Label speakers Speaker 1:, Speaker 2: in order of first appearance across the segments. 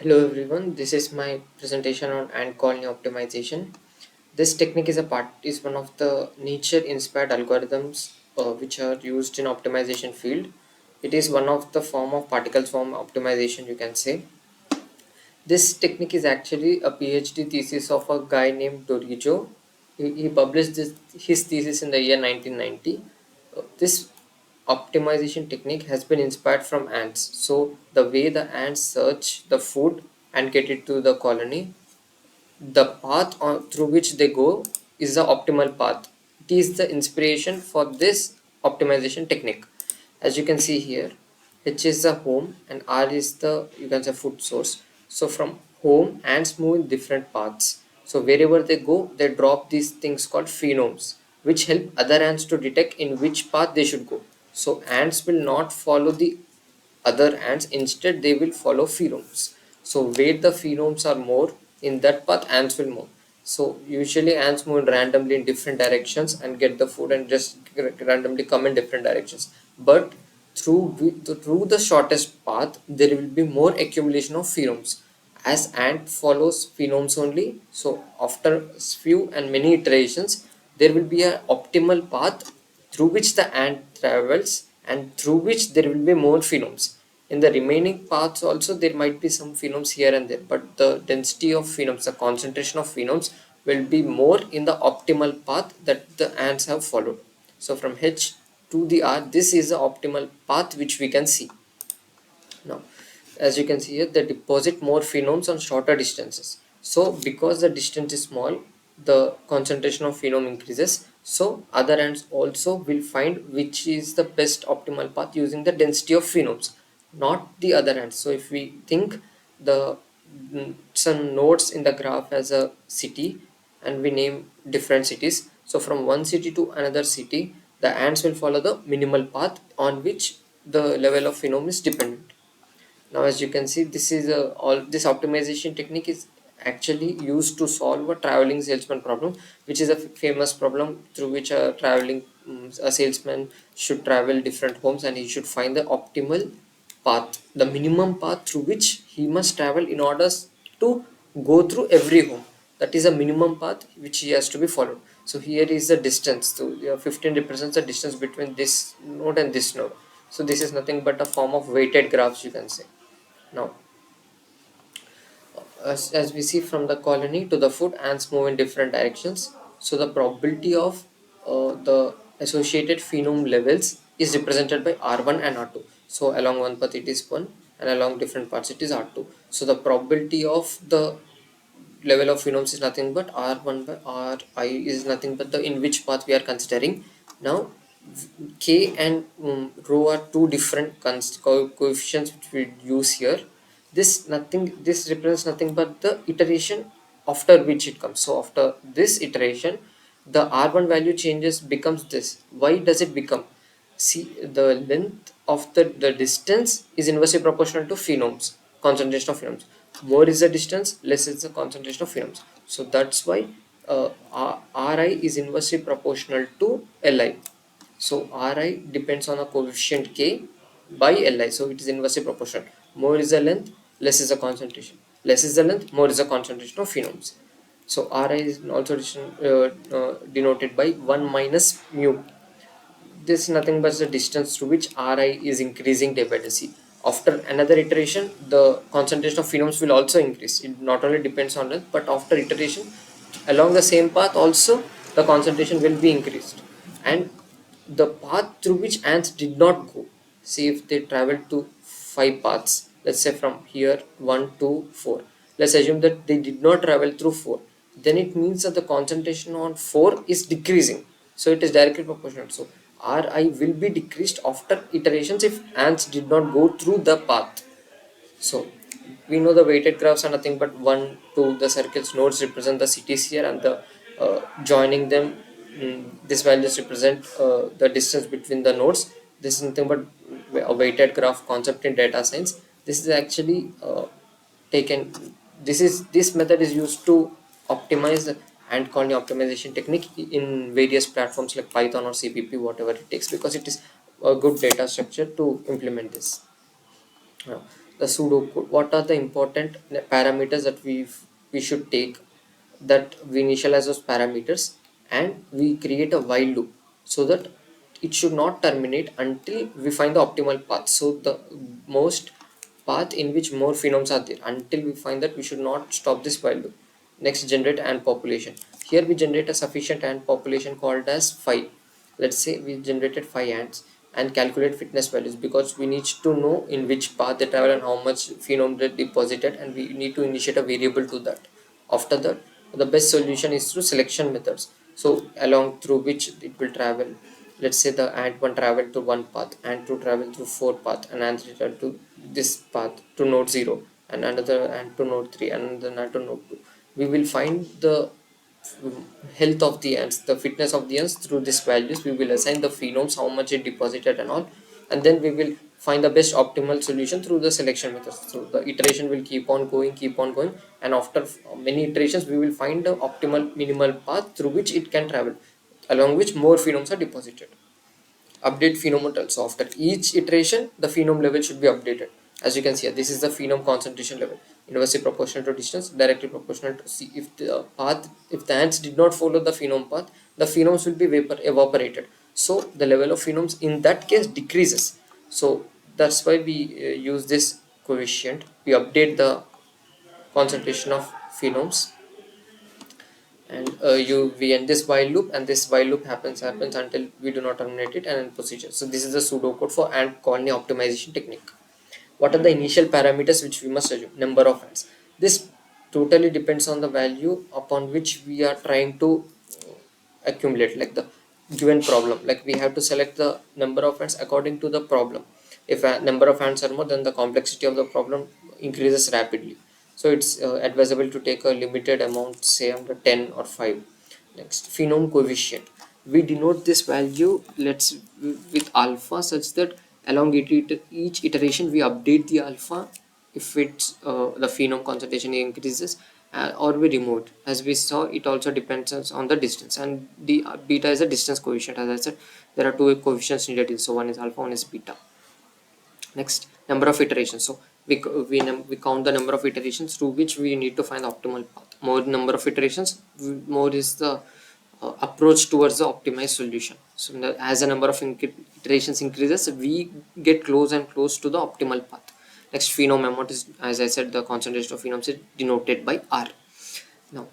Speaker 1: Hello everyone, this is my presentation on ant colony optimization. This technique is one of the nature inspired algorithms which are used in optimization field. It is one of the form of particle swarm optimization, you can say. This technique is actually a PhD thesis of a guy named Dorijo. He published his thesis in the year 1990. This optimization technique has been inspired from ants. So the way the ants search the food and get it to the colony, the path through which they go is the optimal path. It is the inspiration for this optimization technique. As you can see here, H is the home and R is the, you can say, food source. So from home, ants move in different paths. So wherever they go, they drop these things called pheromones, which help other ants to detect in which path they should go. So ants will not follow the other ants, instead they will follow pheromones. So where the pheromones are more, in that path ants will move. So usually ants move randomly in different directions and get the food and just randomly come in different directions, but through the shortest path there will be more accumulation of pheromones as ant follows pheromones only. So after few and many iterations there will be a optimal path through which the ant travels and through which there will be more pheromones. In the remaining paths also there might be some pheromones here and there, but the density of pheromones, the concentration of pheromones will be more in the optimal path that the ants have followed. So from H to the R, this is the optimal path which we can see. Now, as you can see here, they deposit more phenomes on shorter distances. So, because the distance is small, the concentration of phenome increases. So, other ants also will find which is the best optimal path using the density of phenomes, not the other ants. So, if we think the some nodes in the graph as a city and we name different cities. So, from one city to another city, the ants will follow the minimal path on which the level of phenome is dependent. Now as you can see, this is a all this optimization technique is actually used to solve a traveling salesman problem, which is a famous problem through which a traveling a salesman should travel different homes and he should find the optimal path, the minimum path through which he must travel in order to go through every home. That is a minimum path which he has to be followed. So here is the distance. So 15 represents the distance between this node and this node. So this is nothing but a form of weighted graphs, you can say. Now, as we see from the colony to the food, ants move in different directions. So the probability of the associated phenome levels is represented by R1 and R2. So along one path it is 1 and along different parts it is R2. So the probability of the level of phenomes is nothing but R1 by Ri is nothing but the in which path we are considering. Now K and rho are two different coefficients which we use here. This represents nothing but the iteration after which it comes. So after this iteration the R1 value changes becomes this. Why does it become? See, the length of the distance is inversely proportional to phenomes, concentration of phenomes. More is the distance, less is the concentration of phenomes. So that's why Ri is inversely proportional to Li. So Ri depends on a coefficient K by Li. So it is inversely proportional. More is the length, less is the concentration. Less is the length, more is the concentration of phenomes. So Ri is also denoted by 1 minus mu. This is nothing but the distance through which Ri is increasing day by day. See, after another iteration, the concentration of phenomes will also increase. It not only depends on length, but after iteration, along the same path also the concentration will be increased. And the path through which ants did not go, see if they traveled to 5 paths, let's say from here 1 to 4, let's assume that they did not travel through 4, then it means that the concentration on 4 is decreasing. So it is directly proportional. So Ri will be decreased after iterations if ants did not go through the path. So we know the weighted graphs are nothing but 1, 2, the circles nodes represent the cities here, and the joining them, these values represent the distance between the nodes. This is nothing but a weighted graph concept in data science. This is actually taken. This method is used to optimize the ant colony optimization technique in various platforms like Python or CPP, whatever it takes, because it is a good data structure to implement this. Now, the pseudocode. What are the important parameters that we should take, that we initialize those parameters, and we create a while loop so that it should not terminate until we find the optimal path. So the most path in which more phenomes are there, until we find that, we should not stop this while loop. Next, generate ant population. Here we generate a sufficient ant population called as 5. Let's say we generated 5 ants and calculate fitness values, because we need to know in which path they travel and how much phenome they deposited, and we need to initiate a variable to that. After that, the best solution is through selection methods, so along through which it will travel. Let's say the ant 1 traveled to one path, ant 2 traveled through 4 path, and ant 3 traveled to this path to node 0, and another ant to node 3, and another ant to node 2. We will find the health of the ants, the fitness of the ants through these values. We will assign the phenomes, how much it deposited and all, and then we will find the best optimal solution through the selection method. So the iteration will keep on going, and after many iterations, we will find the optimal minimal path through which it can travel, along which more phenomes are deposited. Update phenome model. So after each iteration, the phenome level should be updated. As you can see here, this is the phenome concentration level, inversely proportional to distance, directly proportional to c. If the ants did not follow the phenome path, the phenomes will be evaporated, so the level of phenomes in that case decreases. So that's why we use this coefficient. We update the concentration of phenomes, and you we end this while loop, and this while loop happens until we do not terminate it, and end procedure. So this is the pseudocode for ant colony optimization technique. What are the initial parameters which we must assume? Number of ants. This totally depends on the value upon which we are trying to accumulate, like the given problem. Like we have to select the number of ants according to the problem. If a number of ants are more, then the complexity of the problem increases rapidly. So it's advisable to take a limited amount, say under 10 or 5. Next, phenome coefficient. We denote this value, let's, with alpha, such that along each iteration we update the alpha if it's the phenome concentration increases, or we remove it. As we saw, it also depends on the distance, and the beta is a distance coefficient. As I said, there are two coefficients needed, so one is alpha, one is beta. Next, number of iterations. So we count the number of iterations through which we need to find the optimal path. More number of iterations, more is the approach towards the optimized solution. So as the number of iterations increases, we get close and close to the optimal path. Next, phenome amount is, as I said, the concentration of phenomes is denoted by R. Now,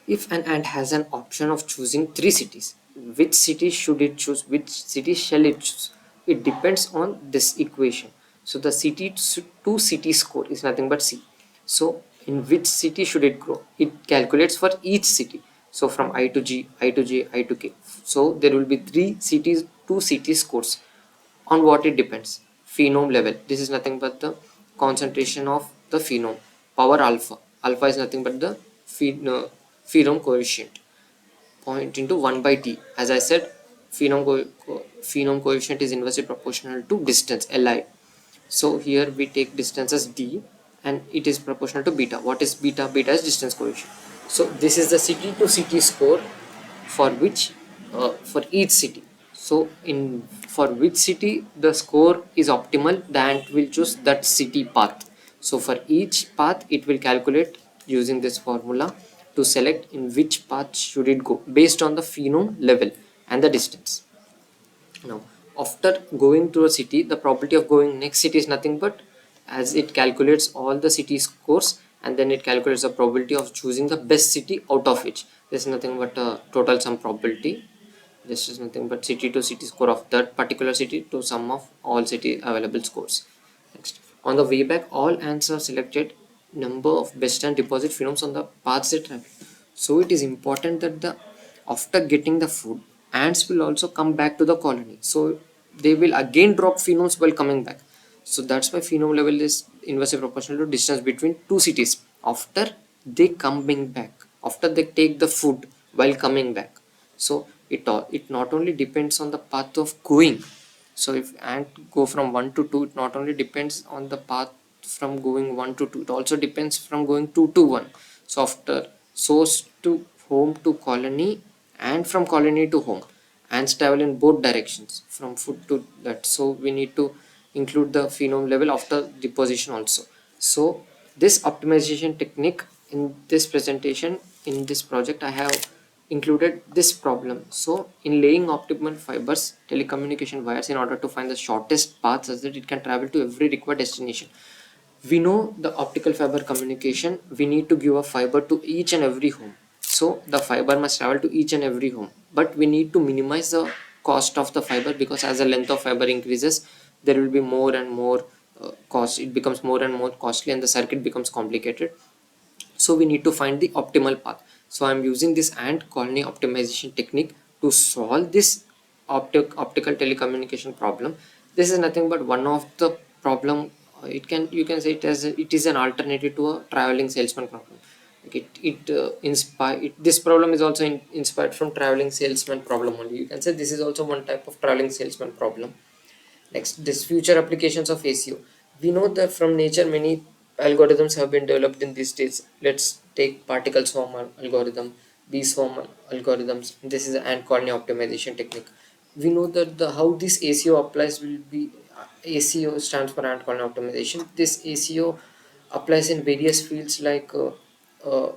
Speaker 1: if an ant has an option of choosing 3 cities, which city should it choose? Which city shall it choose? It depends on this equation. So the city to city score is nothing but C. So in which city should it grow? It calculates for each city. So from I to G, I to J, I to K. So there will be 3 cities, 2 city scores. On what it depends? Phenome level. This is nothing but the concentration of the phenome. Power alpha. Alpha is nothing but the phenome coefficient. Point into 1 by T. As I said, phenome coefficient is inversely proportional to distance, Li. So here we take distance as D, and it is proportional to beta. What is beta? Beta is distance coefficient. So this is the city to city score for which, for each city. So in for which city the score is optimal, the ant will choose that city path. So for each path it will calculate using this formula to select in which path should it go based on the phenome level and the distance. Now, after going to a city, the probability of going next city is nothing but, as it calculates all the city scores, and then it calculates the probability of choosing the best city out of which. This is nothing but a total sum probability. This is nothing but city to city score of that particular city to sum of all city available scores. Next, on the way back, all ants are selected number of best and deposit phenomes on the paths they travel. So it is important that the after getting the food, ants will also come back to the colony. So they will again drop phenomes while coming back. So that's why phenome level is inversely proportional to distance between 2 cities after they coming back, after they take the food while coming back. So it not only depends on the path of going. So if ant go from 1 to 2, it not only depends on the path from going 1 to 2, it also depends from going 2 to 1. So after source to home to colony, and from colony to home, ants travel in both directions from food to that. So we need to include the phenome level after deposition also. So this optimization technique in this presentation, in this project, I have included this problem. So in laying optimal fibers telecommunication wires in order to find the shortest path such that it can travel to every required destination, we know the optical fiber communication, we need to give a fiber to each and every home. So the fiber must travel to each and every home, but we need to minimize the cost of the fiber, because as the length of fiber increases, there will be more and more cost. It becomes more and more costly and the circuit becomes complicated. So we need to find the optimal path. So I'm using this ant colony optimization technique to solve this optical telecommunication problem. This is nothing but one of the problem. It can, you can say it as it is an alternative to a traveling salesman problem. Like this problem is also inspired from traveling salesman problem only. You can say this is also one type of traveling salesman problem. Next, this future applications of ACO. We know that from nature many algorithms have been developed in these days. Let's take particle swarm algorithm, bee swarm algorithms. This is an ant colony optimization technique. We know that the how this ACO applies will be ACO stands for ant colony optimization. This ACO applies in various fields like uh,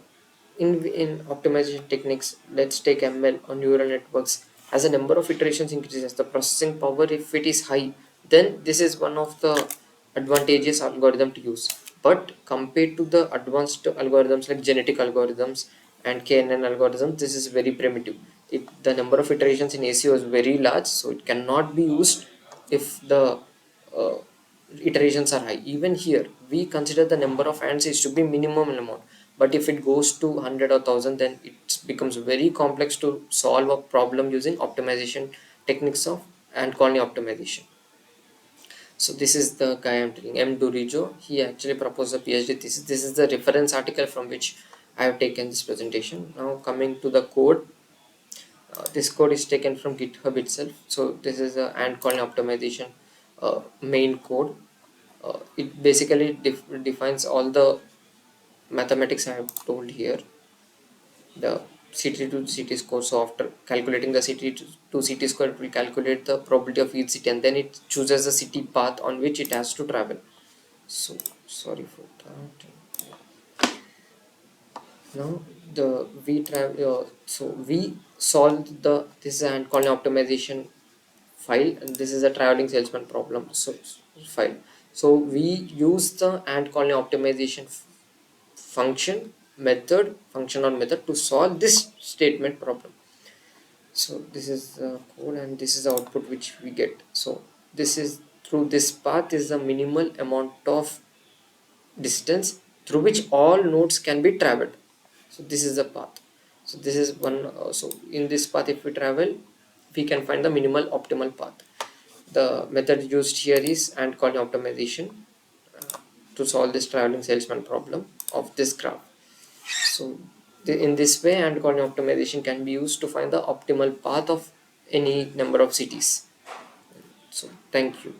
Speaker 1: in optimization techniques. Let's take ML or neural networks. As the number of iterations increases, the processing power, if it is high, then this is one of the advantageous algorithm to use. But compared to the advanced algorithms like genetic algorithms and KNN algorithms, this is very primitive. The number of iterations in ACO is very large, so it cannot be used if the uh, iterations are high. Even here we consider the number of ants is to be minimum amount, but if it goes to 100 or 1000, then it becomes very complex to solve a problem using optimization techniques of ant colony optimization. So this is the guy I'm telling, M. Dorijo. He actually proposed a PhD thesis. This is the reference article from which I have taken this presentation. Now coming to the code, this code is taken from GitHub itself. So this is the ant colony optimization main code. It basically defines all the mathematics I have told here. The city to city score. So after calculating the city to city score, it will calculate the probability of each city, and then it chooses the city path on which it has to travel. So sorry for that. Now the we travel. So we solved the this is an colony optimization file, and this is a traveling salesman problem. So file. So we use the ant colony optimization function or method to solve this statement problem. So this is the code and this is the output which we get. So this is through this path is the minimal amount of distance through which all nodes can be traveled. So this is the path. So this is one. So in this path, if we travel, we can find the minimal optimal path. The method used here is ant colony optimization to solve this traveling salesman problem of this graph. So in this way, ant colony optimization can be used to find the optimal path of any number of cities. So thank you.